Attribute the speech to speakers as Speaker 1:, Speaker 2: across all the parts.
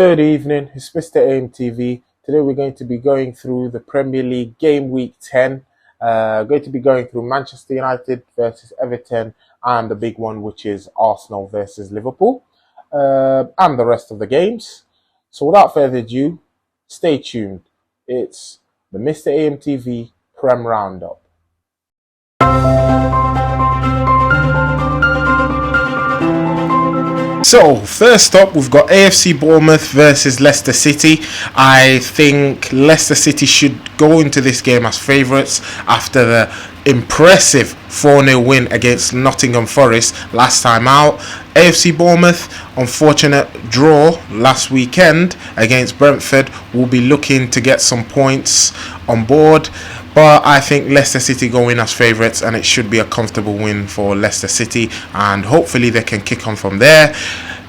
Speaker 1: Good evening, it's Mr. AMTV. Today we're going to be going through the Premier League Game Week 10. Going to be going through Manchester United versus Everton and the big one, which is Arsenal versus Liverpool, and the rest of the games. So without further ado, stay tuned. It's the Mr. AMTV Prem Roundup. So, first up, we've got Afc Bournemouth versus Leicester City. I think Leicester City should go into this game as favourites after the impressive 4-0 win against Nottingham Forest last time out. AFC Bournemouth, unfortunate draw last weekend against Brentford, will be looking to get some points on board. But I think Leicester City go in as favourites, and it should be a comfortable win for Leicester City, and hopefully they can kick on from there.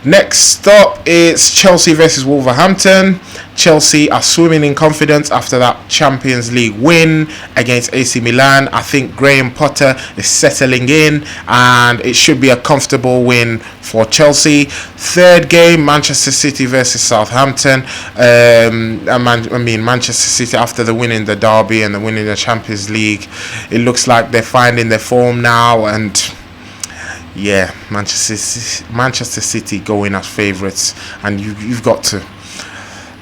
Speaker 1: Next up is Chelsea versus Wolverhampton. Chelsea are swimming in confidence after that Champions League win against AC Milan. I think Graham Potter is settling in, and it should be a comfortable win for Chelsea. Third game, Manchester City versus Southampton. Manchester City, after the win in the derby and the win in the Champions League, it looks like they're finding their form now, and yeah, Manchester City going as favourites, and you've got to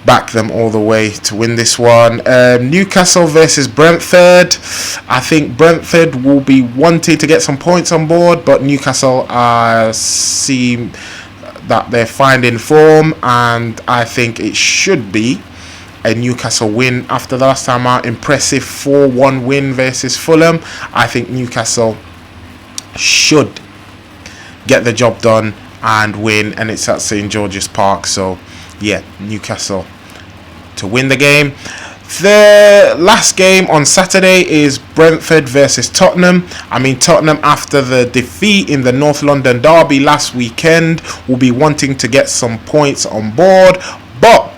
Speaker 1: back them all the way to win this one. Newcastle versus Brentford. I think Brentford will be wanting to get some points on board, but Newcastle seem that they're finding form, and I think it should be a Newcastle win after the last time out. Impressive 4-1 win versus Fulham. I think Newcastle should get the job done and win, and it's at St George's Park. So yeah, Newcastle to win the game. The last game on Saturday is Brentford versus Tottenham. Tottenham, after the defeat in the North London derby last weekend, will be wanting to get some points on board, but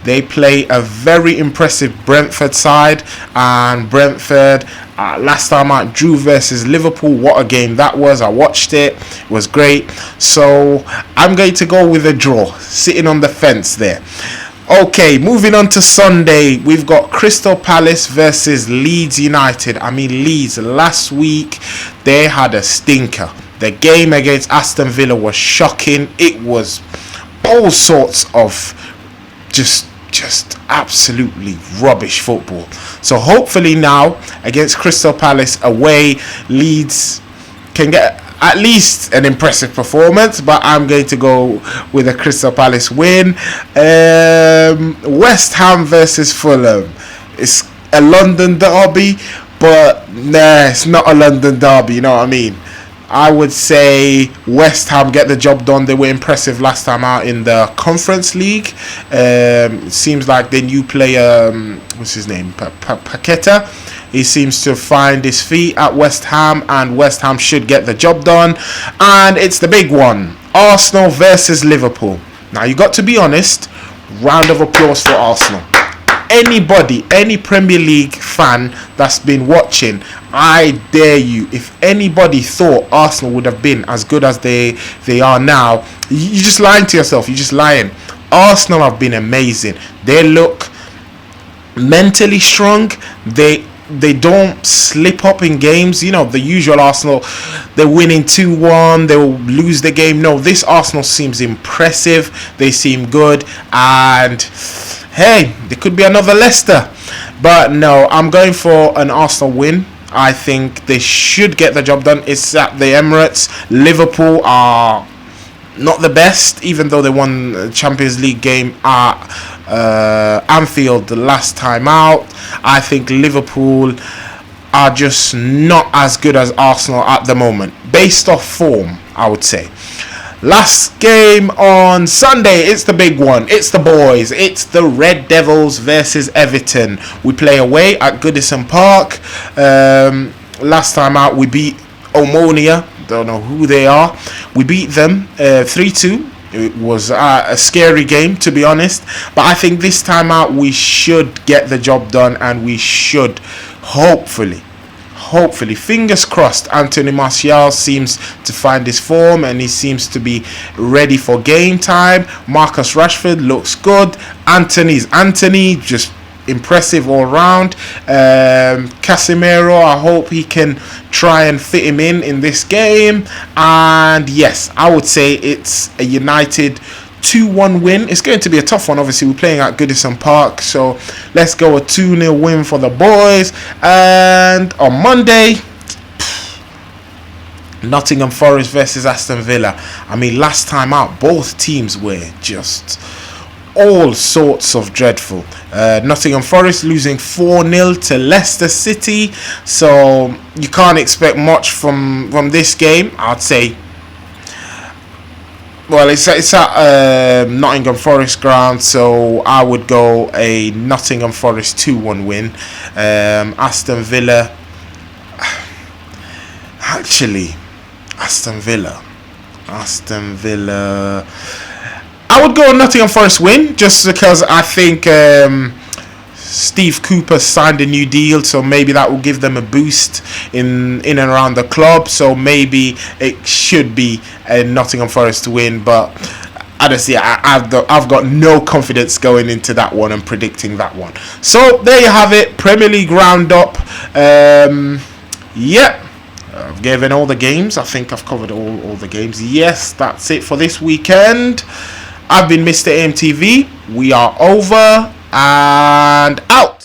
Speaker 1: they play a very impressive Brentford side, and Brentford last time out drew versus Liverpool. What a game that was. I watched it. It was great. So I'm going to go with a draw, sitting on the fence there. Okay, moving on to Sunday, we've got Crystal Palace versus Leeds United. Leeds, last week they had a stinker. The game against Aston Villa was shocking. It was all sorts of just absolutely rubbish football. So hopefully now against Crystal Palace away, Leeds can get at least an impressive performance, but I'm going to go with a Crystal Palace win. West Ham versus Fulham. It's a London derby, but nah, it's not a London derby, you know what I mean? I would say West Ham get the job done. They were impressive last time out in the Conference League. It seems like the new player, what's his name, Paqueta, he seems to find his feet at West Ham, and West Ham should get the job done. And it's the big one, Arsenal versus Liverpool. Now you got to be honest, round of applause for Arsenal. Anybody, any Premier League fan that's been watching, I dare you, if anybody thought Arsenal would have been as good as they are now, you're just lying to yourself. You're just lying. Arsenal have been amazing. They look mentally strong. They don't slip up in games. You know, the usual Arsenal, they're winning 2-1, they'll lose the game. No, this Arsenal seems impressive. They seem good, and hey, there could be another Leicester. But no, I'm going for an Arsenal win. I think they should get the job done. It's at the Emirates. Liverpool are not the best, even though they won the Champions League game at Anfield the last time out. I think Liverpool are just not as good as Arsenal at the moment, based off form, I would say. Last game on Sunday, it's the big one. It's the boys. It's the Red Devils versus Everton. We play away at Goodison Park. Last time out, we beat Omonia. Don't know who they are. We beat them 3-2. It was a scary game, to be honest. But I think this time out, we should get the job done, and we should hopefully hopefully, fingers crossed, Anthony Martial seems to find his form and he seems to be ready for game time. Marcus Rashford looks good. Anthony's Anthony, just impressive all round. Casemiro, I hope he can try and fit him in this game. And yes, I would say it's a United 2-1 win. It's going to be a tough one. Obviously, we're playing at Goodison Park, so let's go a 2-0 win for the boys. And on Monday, Nottingham Forest versus Aston Villa. I mean, last time out, both teams were just all sorts of dreadful. Nottingham Forest losing 4-0 to Leicester City, so you can't expect much from this game, I'd say. Well, it's at Nottingham Forest ground, so I would go a Nottingham Forest 2-1 win. Aston Villa, actually, Aston Villa. I would go Nottingham Forest win, just because I think Steve Cooper signed a new deal, so maybe that will give them a boost in and around the club. So maybe it should be a Nottingham Forest win, but honestly, I've got no confidence going into that one and predicting that one. So there you have it, Premier League roundup. Yep. I've given all the games. I think I've covered all the games. Yes, that's it for this weekend. I've been Mr. AMTV. We are over and out.